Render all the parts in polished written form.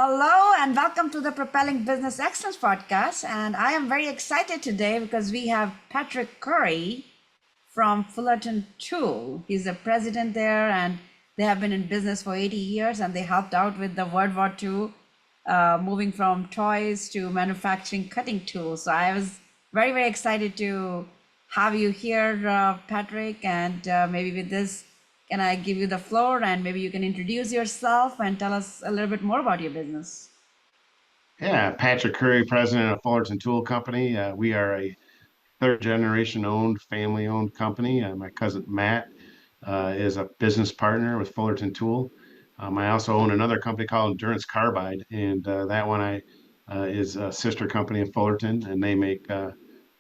Hello and welcome to the Propelling Business Excellence Podcast. And I am very excited today because we have Patrick Curry from Fullerton Tool. He's the president there and they have been in business for 80 years and they helped out with the World War II, moving from toys to manufacturing cutting tools. So I was very excited to have you here, Patrick. And maybe with this, can I give you the floor and maybe you can introduce yourself and tell us a little bit more about your business? Yeah, Patrick Curry, president of Fullerton Tool Company. We are a third generation owned, family owned company. My cousin Matt is a business partner with Fullerton Tool. I also own another company called Endurance Carbide, and that one I is a sister company of Fullerton, and they make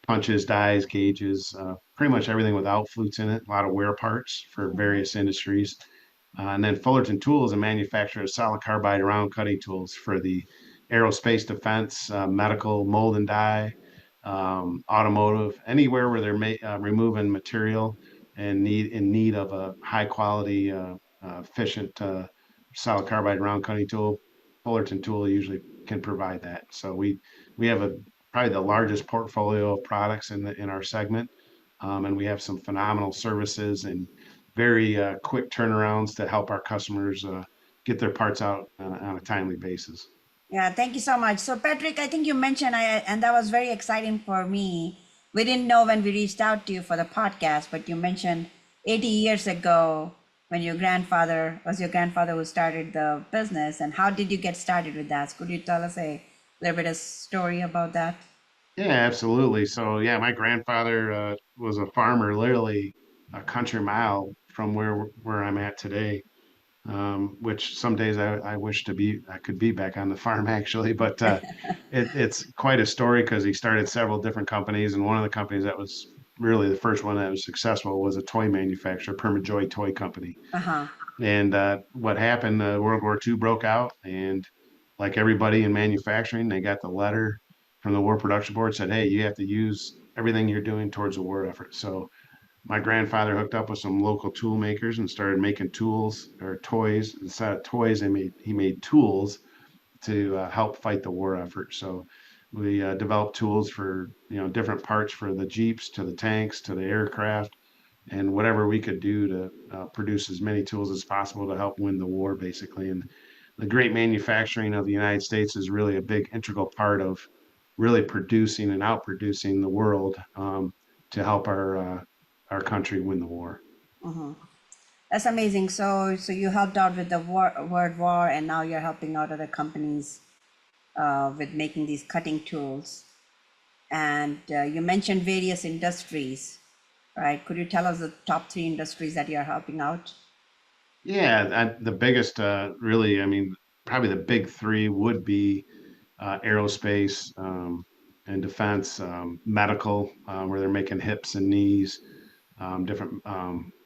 punches, dies, gauges, pretty much everything without flutes in it. A lot of wear parts for Mhm. various industries. And then Fullerton Tool is a manufacturer of solid carbide round cutting tools for the aerospace, defense, medical, mold and die, automotive, anywhere where they're removing material and in need of a high quality, efficient solid carbide round cutting tool. Fullerton Tool usually can provide that. So we have a probably the largest portfolio of products in our segment, and we have some phenomenal services and very quick turnarounds to help our customers get their parts out on a timely basis. Yeah, thank you so much. So, Patrick, I think you mentioned, and that was very exciting for me. We didn't know when we reached out to you for the podcast, but you mentioned 80 years ago when your grandfather who started the business, and how did you get started with that? Could you tell us a little bit of story about that? Yeah, absolutely. So yeah, my grandfather was a farmer, literally a country mile from where I'm at today. Which some days I wish I could be back on the farm actually, but it's quite a story because he started several different companies, and one of the companies that was really the first one that was successful was a toy manufacturer, Permajoy Toy Company. Uh-huh. And what happened? World War II broke out, and like everybody in manufacturing, they got the letter from the War Production Board said, "Hey, you have to use everything you're doing towards the war effort." So my grandfather hooked up with some local tool makers and started making tools or toys. Instead of toys, he made tools to help fight the war effort. So we developed tools for different parts for the jeeps to the tanks to the aircraft and whatever we could do to produce as many tools as possible to help win the war, basically. And the great manufacturing of the United States is really a big integral part of really producing and outproducing the world to help our country win the war. Uh-huh. That's amazing. So you helped out with the World War, and now you're helping out other companies with making these cutting tools. And you mentioned various industries, right? Could you tell us the top three industries that you're helping out? Yeah, the biggest, really, I mean, probably the big three would be aerospace and defense, medical, where they're making hips and knees, different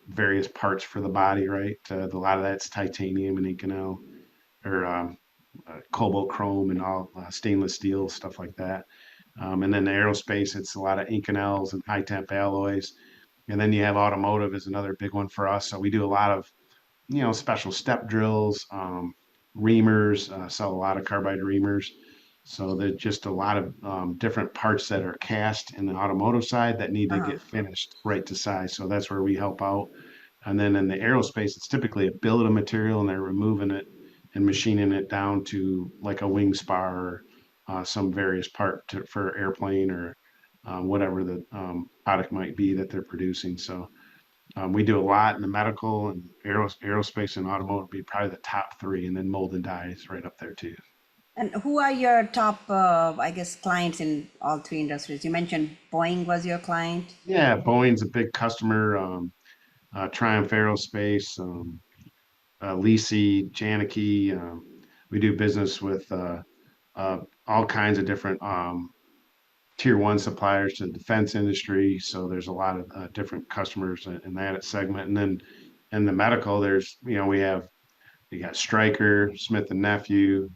various parts for the body, right? A lot of that's titanium and Inconel or cobalt chrome and all stainless steel, stuff like that. And then the aerospace, it's a lot of Inconels and high temp alloys. And then you have automotive is another big one for us. So we do a lot of special step drills, reamers, sell a lot of carbide reamers. So there's just a lot of different parts that are cast in the automotive side that need to Uh-huh. get finished right to size. So that's where we help out. And then in the aerospace, it's typically a billet of material and they're removing it and machining it down to like a wing spar or some various for airplane or whatever the product might be that they're producing. So we do a lot in the medical and aerospace and automotive would be probably the top three, and then mold and die is right up there too. And who are your top, I guess, clients in all three industries? You mentioned Boeing was your client. Yeah, Boeing's a big customer. Triumph Aerospace, Lisi, Janicki. We do business with uh, all kinds of different tier one suppliers to the defense industry. So there's a lot of different customers in that segment. And then in the medical, there's you got Stryker, Smith and Nephew,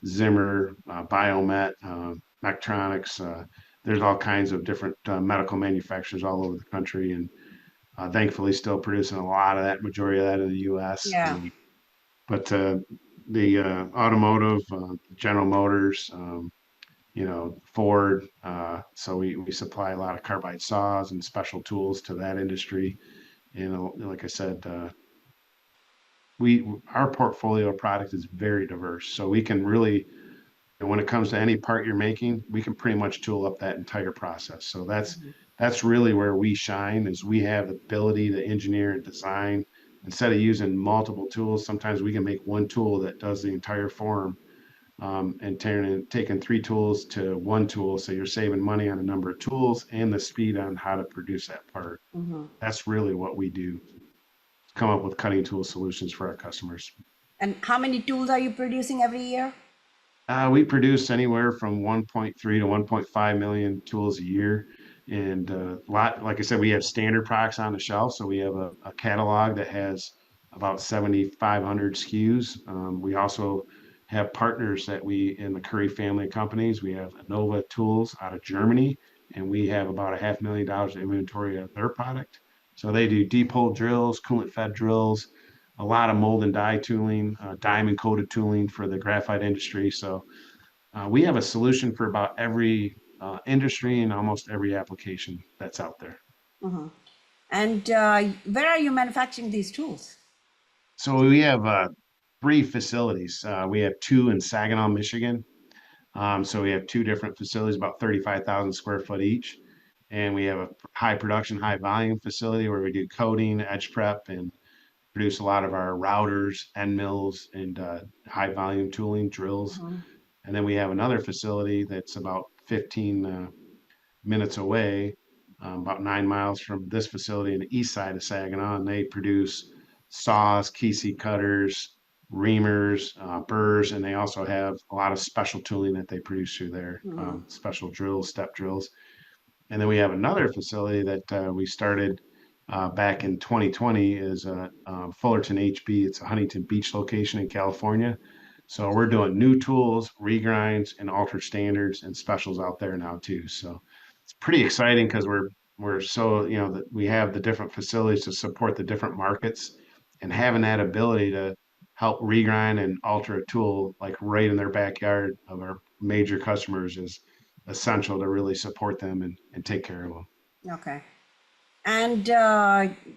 Zimmer, Biomet, Medtronics. There's all kinds of different medical manufacturers all over the country, and thankfully still producing a lot of that, majority of that in the U.S. Yeah. But the automotive, General Motors, Ford. So we supply a lot of carbide saws and special tools to that industry. And like I said, our portfolio of product is very diverse. So we can really, and when it comes to any part you're making, we can pretty much tool up that entire process. So that's really where we shine is we have the ability to engineer and design. Instead of using multiple tools, sometimes we can make one tool that does the entire form, and taking three tools to one tool. So you're saving money on a number of tools and the speed on how to produce that part. That's really what we do. Come up with cutting tool solutions for our customers. And how many tools are you producing every year? We produce anywhere from 1.3 to 1.5 million tools a year. And like I said, we have standard products on the shelf. So we have a catalog that has about 7,500 SKUs. We also have partners that in the Curry family of companies. We have Innova Tools out of Germany, and we have about $500,000 of inventory of their product. So they do deep hole drills, coolant fed drills, a lot of mold and die tooling, diamond coated tooling for the graphite industry. So we have a solution for about every industry and almost every application that's out there. And where are you manufacturing these tools? So we have three facilities. We have two in Saginaw, Michigan. So we have two different facilities, about 35,000 square foot each. And we have a high production, high volume facility where we do coating, edge prep, and produce a lot of our routers, end mills, and high volume tooling, drills. And then we have another facility that's about 15 minutes away, about 9 miles from this facility in the east side of Saginaw, and they produce saws, key cutters, reamers, burrs, and they also have a lot of special tooling that they produce through there, special drills, step drills. And then we have another facility that we started back in 2020 is Fullerton HB. It's a Huntington Beach location in California. So we're doing new tools, regrinds, and ultra standards and specials out there now too. So it's pretty exciting because we're so that we have the different facilities to support the different markets, and having that ability to help regrind and alter a tool like right in their backyard of our major customers is essential to really support them and take care of them. Okay. And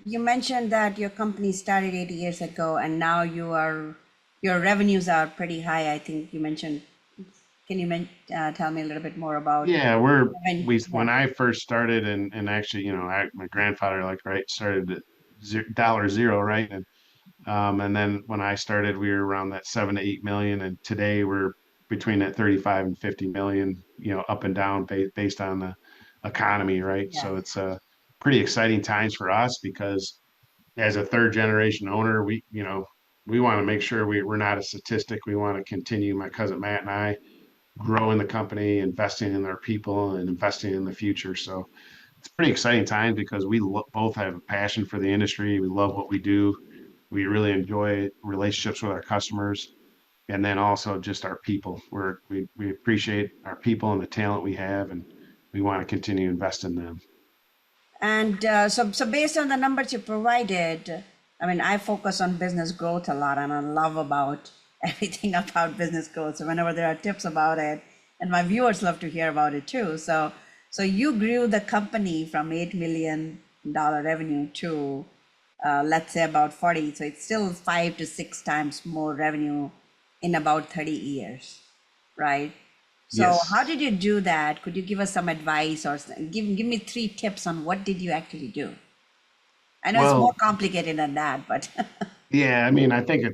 you mentioned that your company started 80 years ago, and now your revenues are pretty high. I think you mentioned. Can you tell me a little bit more about? Yeah, when I first started, and actually, my grandfather started at $0, right? And then when I started, we were around that 7 to 8 million, and today we're between that 35 and 50 million, up and down based on the economy, right? Yeah. So it's pretty exciting times for us because as a third generation owner, we want to make sure we're not a statistic. We want to continue, my cousin Matt and I, growing the company, investing in our people, and investing in the future. So it's pretty exciting time because we both have a passion for the industry. We love what we do. We really enjoy relationships with our customers, and then also just our people. We appreciate our people and the talent we have, and we want to continue to invest in them. And so based on the numbers you provided, I mean, I focus on business growth a lot, and I love about everything about business growth. So whenever there are tips about it, and my viewers love to hear about it too. So you grew the company from $8 million revenue to let's say about 40. So it's still 5 to 6 times more revenue in about 30 years, right? So Yes. How did you do that? Could you give us some advice or give me 3 tips on what did you actually do? I know it's more complicated than that, but yeah, I mean, I think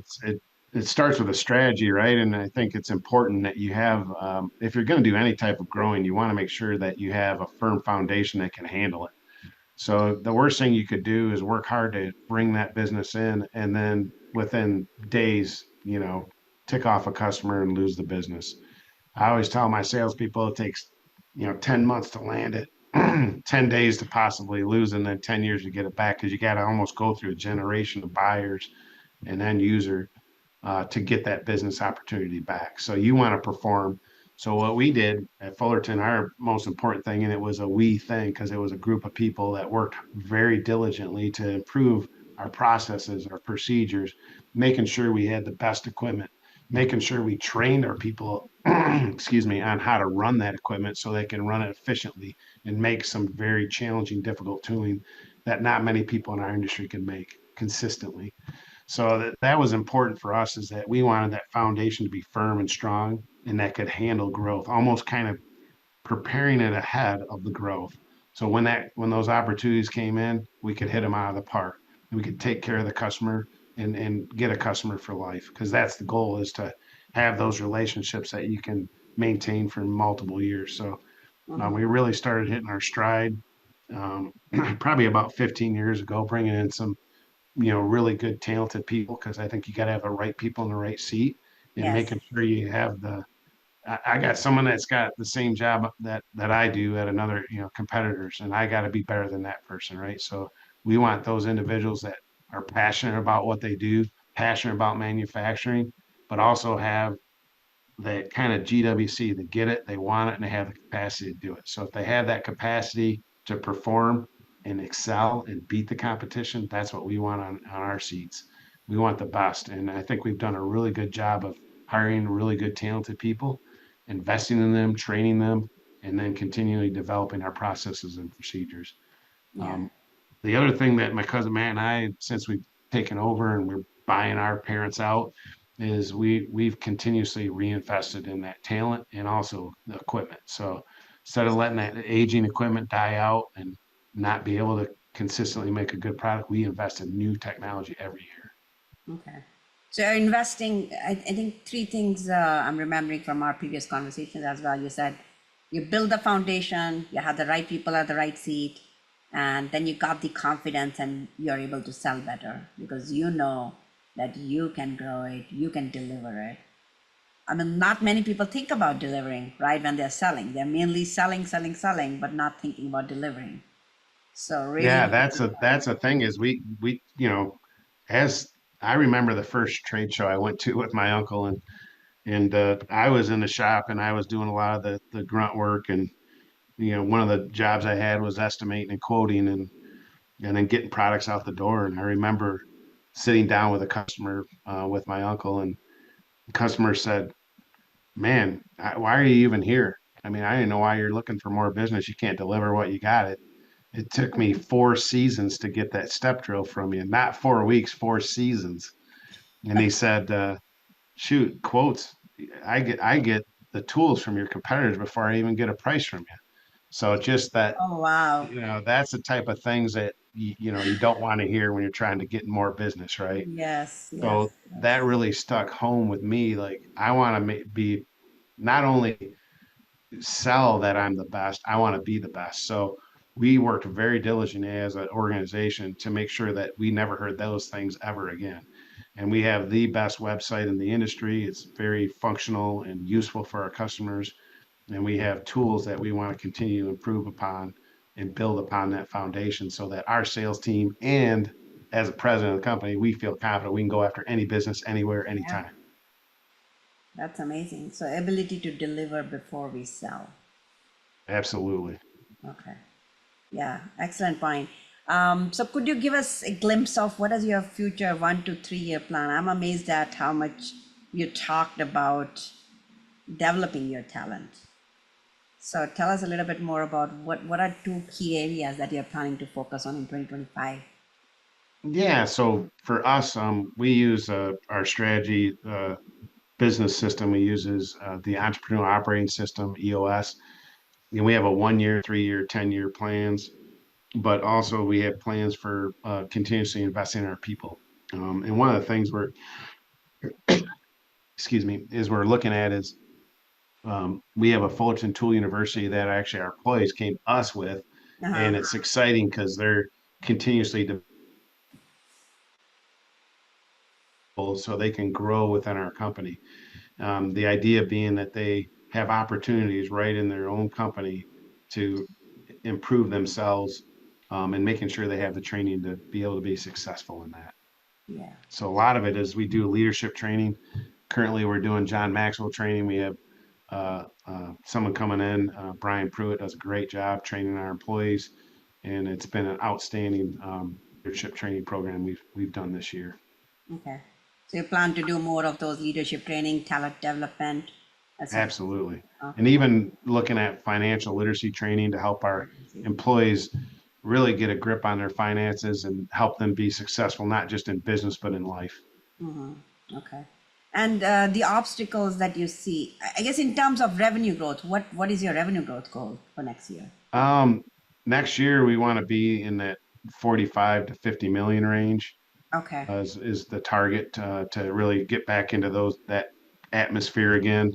it starts with a strategy, right? And I think it's important that you have, if you're going to do any type of growing, you want to make sure that you have a firm foundation that can handle it. So the worst thing you could do is work hard to bring that business in, and then within days, tick off a customer and lose the business. I always tell my salespeople it takes, 10 months to land it, 10 days to possibly lose, and then 10 years to get it back, because you got to almost go through a generation of buyers and end user to get that business opportunity back. So you want to perform. So what we did at Fullerton, our most important thing, and it was a we thing because it was a group of people that worked very diligently to improve our processes, our procedures, making sure we had the best equipment, making sure we trained our people, excuse me, on how to run that equipment so they can run it efficiently and make some very challenging, difficult tooling that not many people in our industry can make consistently. So that was important for us, is that we wanted that foundation to be firm and strong and that could handle growth, almost kind of preparing it ahead of the growth. So when those opportunities came in, we could hit them out of the park. And we could take care of the customer and get a customer for life, because that's the goal, is to have those relationships that you can maintain for multiple years. So we really started hitting our stride um, probably about 15 years ago, bringing in some really good, talented people, because I think you got to have the right people in the right seat and Yes. making sure you have I got someone that's got the same job that I do at another, competitors, and I got to be better than that person, right? So we want those individuals that are passionate about what they do, passionate about manufacturing, but also have that kind of GWC. They get it, they want it, and they have the capacity to do it. So if they have that capacity to perform and excel and beat the competition, that's what we want on our seats. We want the best. And I think we've done a really good job of hiring really good, talented people, investing in them, training them, and then continually developing our processes and procedures. Yeah. Um, the other thing that my cousin Matt and I, since we've taken over and we're buying our parents out, is we've continuously reinvested in that talent and also the equipment. So instead of letting that aging equipment die out and not be able to consistently make a good product, we invest in new technology every year. Okay. So you're investing, I think three things I'm remembering from our previous conversations as well. You said you build the foundation, you have the right people at the right seat, and then you got the confidence and you're able to sell better because you know that you can grow it, you can deliver it. I mean, not many people think about delivering, right? When they're selling, they're mainly selling, selling, selling, but not thinking about delivering. So Yeah, really, that's a thing, is we as I remember the first trade show I went to with my uncle, and I was in the shop and I was doing a lot of the grunt work, and one of the jobs I had was estimating and quoting and then getting products out the door. And I remember sitting down with a customer with my uncle, and the customer said, "Man, why are you even here? I mean, I didn't know why you're looking for more business. You can't deliver what you got. It took me 4 seasons to get that step drill from you, not 4 weeks, 4 seasons." And he said, "Shoot, quotes. I get the tools from your competitors before I even get a price from you." So just that, oh wow, that's the type of things that you don't want to hear when you're trying to get more business, right? yes, yes, So that yes, really stuck home with me. Like, I want to be not only sell that I'm the best, I want to be the best. So we worked very diligently as an organization to make sure that we never heard those things ever again. And we have the best website in the industry. It's very functional and useful for our customers. And we have tools that we want to continue to improve upon and build upon that foundation, so that our sales team and as a president of the company, we feel confident we can go after any business, anywhere, yeah, anytime. that's amazing. So ability to deliver before we sell. Absolutely. Okay, yeah, excellent point. So could you give us a glimpse of what is your future 1 to 3 year plan? I'm amazed at how much you talked about developing your talent. So tell us a little bit more about what are two key areas that you're planning to focus on in 2025? Yeah. So for us, we use our strategy business system. We use is the Entrepreneur Operating System (EOS), and we have a 1 year, 3 year, 10 year plans. But also we have plans for continuously investing in our people. And one of the things we're, excuse me, is we're looking at is we have a Fullerton Tool University that actually our employees came to us with, Uh-huh. and it's exciting because they're continuously developed so they can grow within our company. The idea being that they have opportunities right in their own company to improve themselves, and making sure they have the training to be able to be successful in that. Yeah. So a lot of it is we do leadership training. Currently, we're doing John Maxwell training. We have someone coming in. Brian Pruitt does a great job training our employees, and it's been an outstanding leadership training program we've done this year. Okay. So you plan to do more of those leadership training, talent development, etc. Absolutely. And Okay. even looking at financial literacy training to help our employees really get a grip on their finances and help them be successful, not just in business, but in life. Okay. And the obstacles that you see, I guess in terms of revenue growth, what is your revenue growth goal for next year? Um, Next year, we want to be in that 45 to 50 million range. Okay. Is the target to really get back into that atmosphere again.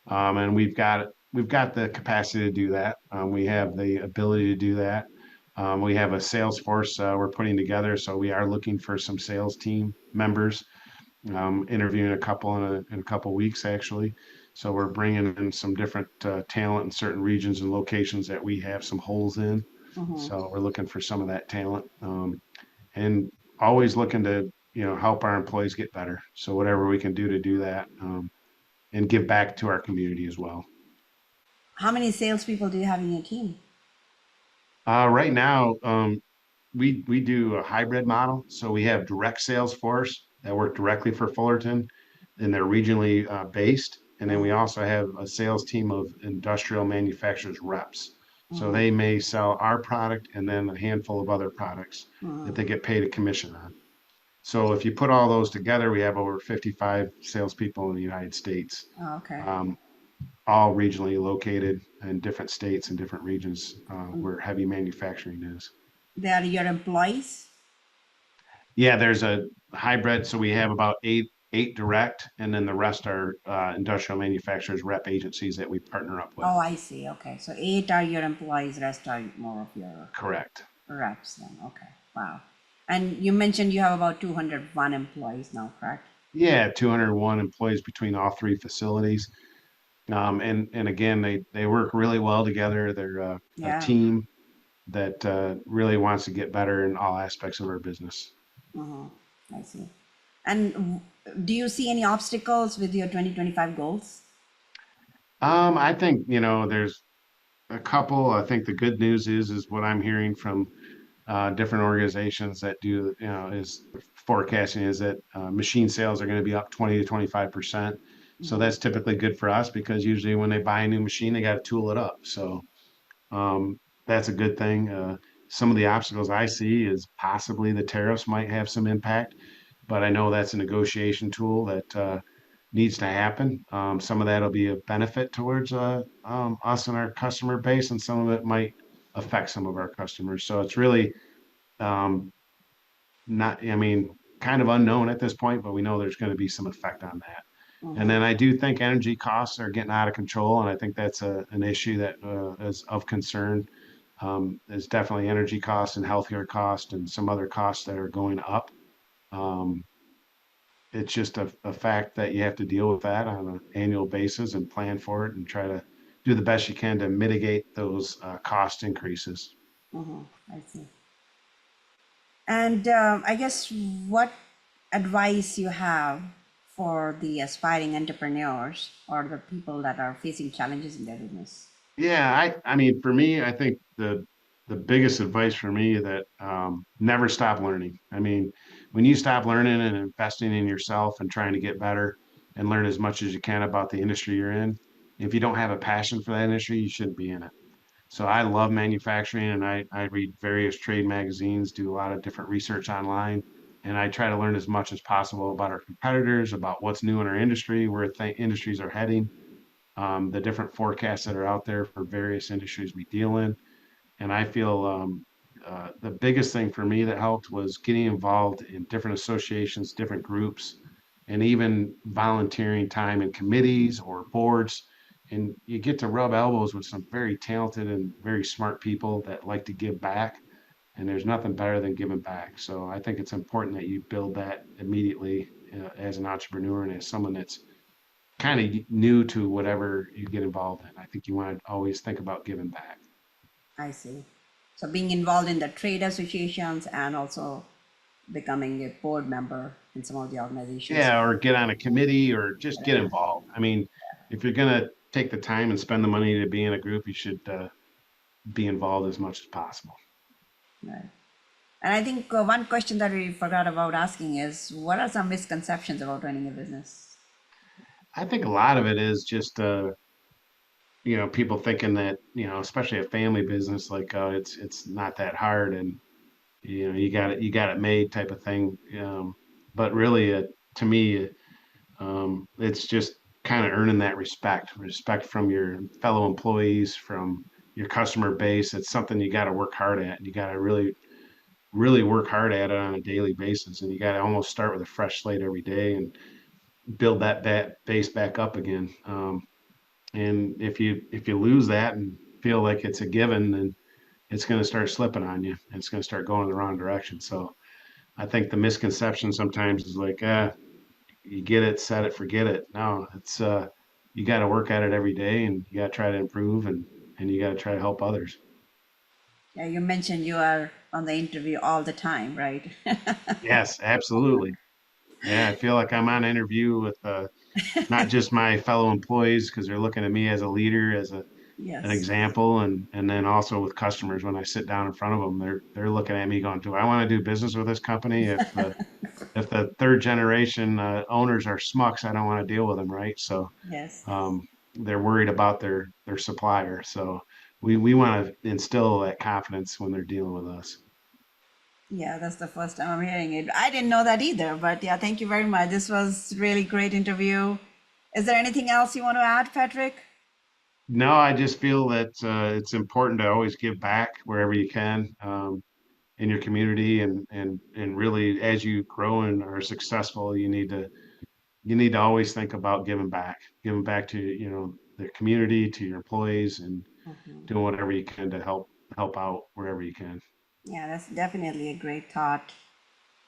And we've got the capacity to do that. We have the ability to do that. We have a sales force we're putting together, so we are looking for some sales team members. Interviewing a couple in a couple weeks actually. So we're bringing in some different talent in certain regions and locations that we have some holes in. So we're looking for some of that talent. And always looking to help our employees get better. So whatever we can do to do that, and give back to our community as well. How many salespeople do you have in your team? Right now, we do a hybrid model. So we have direct sales force that work directly for Fullerton, and they're regionally based. And then we also have a sales team of industrial manufacturers reps. So they may sell our product and then a handful of other products that they get paid a commission on. So if you put all those together, we have over 55 salespeople in the United States, Oh, okay. um, all regionally located in different states and different regions where heavy manufacturing is. They are your employees? Yeah, there's a hybrid. So we have about eight direct, and then the rest are industrial manufacturers rep agencies that we partner up with. Oh, I see. Okay. So 8 are your employees, rest are more of your Correct. reps then. Okay. Wow. And you mentioned you have about 201 employees now, correct? Yeah, 201 employees between all three facilities. And again, they work really well together. They're a Yeah. team that really wants to get better in all aspects of our business. I see. And do you see any obstacles with your 2025 goals? I think, there's a couple. I think the good news is what I'm hearing from different organizations that do, is forecasting is that machine sales are going to be up 20 to 25%. So that's typically good for us because usually when they buy a new machine, they got to tool it up. So um, that's a good thing. Some of the obstacles I see is possibly the tariffs might have some impact, but I know that's a negotiation tool that needs to happen. Some of that will be a benefit towards us and our customer base, and some of it might affect some of our customers. So it's really um, not, I mean, kind of unknown at this point, but we know there's going to be some effect on that. And then I do think energy costs are getting out of control, and I think that's an issue that is of concern. There's definitely energy costs and healthcare costs and some other costs that are going up. Um, it's just a fact that you have to deal with that on an annual basis and plan for it and try to do the best you can to mitigate those cost increases. I see. And I guess what advice you have for the aspiring entrepreneurs or the people that are facing challenges in their business? Yeah, I mean, for me, I think the biggest advice for me that never stop learning. I mean, when you stop learning and investing in yourself and trying to get better and learn as much as you can about the industry you're in, if you don't have a passion for that industry, you shouldn't be in it. So I love manufacturing, and I read various trade magazines, do a lot of different research online, and I try to learn as much as possible about our competitors, about what's new in our industry, where industries are heading, the different forecasts that are out there for various industries we deal in. And I feel the biggest thing for me that helped was getting involved in different associations, different groups, and even volunteering time in committees or boards. And you get to rub elbows with some very talented and very smart people that like to give back. And there's nothing better than giving back. So I think it's important that you build that immediately as an entrepreneur and as someone that's kind of new to whatever you get involved in. I think you want to always think about giving back. I see. So being involved in the trade associations and also becoming a board member in some of the organizations. Yeah, or get on a committee or just get involved. I mean, if you're going to take the time and spend the money to be in a group, you should be involved as much as possible. Right. And I think one question that we forgot about asking is, what are some misconceptions about running a business? I think a lot of it is just people thinking that, especially a family business, like it's not that hard, and you got it made type of thing. But really, to me, it's just kind of earning that respect from your fellow employees, from your customer base. It's something you got to work hard at. You got to really, really work hard at it on a daily basis, and you got to almost start with a fresh slate every day and build that base back up again. And if you lose that and feel like it's a given, then it's going to start slipping on you, and it's going to start going in the wrong direction. So I think the misconception sometimes is like, you get it, set it, forget it. No, it's you got to work at it every day, and you got to try to improve, and you got to try to help others. Yeah, you mentioned you are on the interview all the time, right? Yes, absolutely. Yeah, I feel like I'm on interview with not just my fellow employees, because they're looking at me as a leader, as an Yes. example, and then also with customers. When I sit down in front of them, they're looking at me going, do I want to do business with this company? If the third generation owners are schmucks, I don't want to deal with them, right? So Yes. um, they're worried about their supplier. So we want to instill that confidence when they're dealing with us. Yeah, that's the first time I'm hearing it. I didn't know that either, but yeah, thank you very much. This was really great interview. Is there anything else you want to add, Patrick? No, I just feel that it's important to always give back wherever you can, in your community, and really, as you grow and are successful, you need to always think about giving back to the community, to your employees, and Mhm. doing whatever you can to help out wherever you can. Yeah, that's definitely a great thought.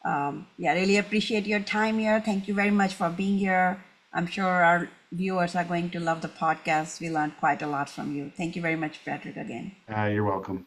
Yeah, really appreciate your time here. Thank you very much for being here. I'm sure our viewers are going to love the podcast. We learned quite a lot from you. Thank you very much, Patrick, again. You're welcome.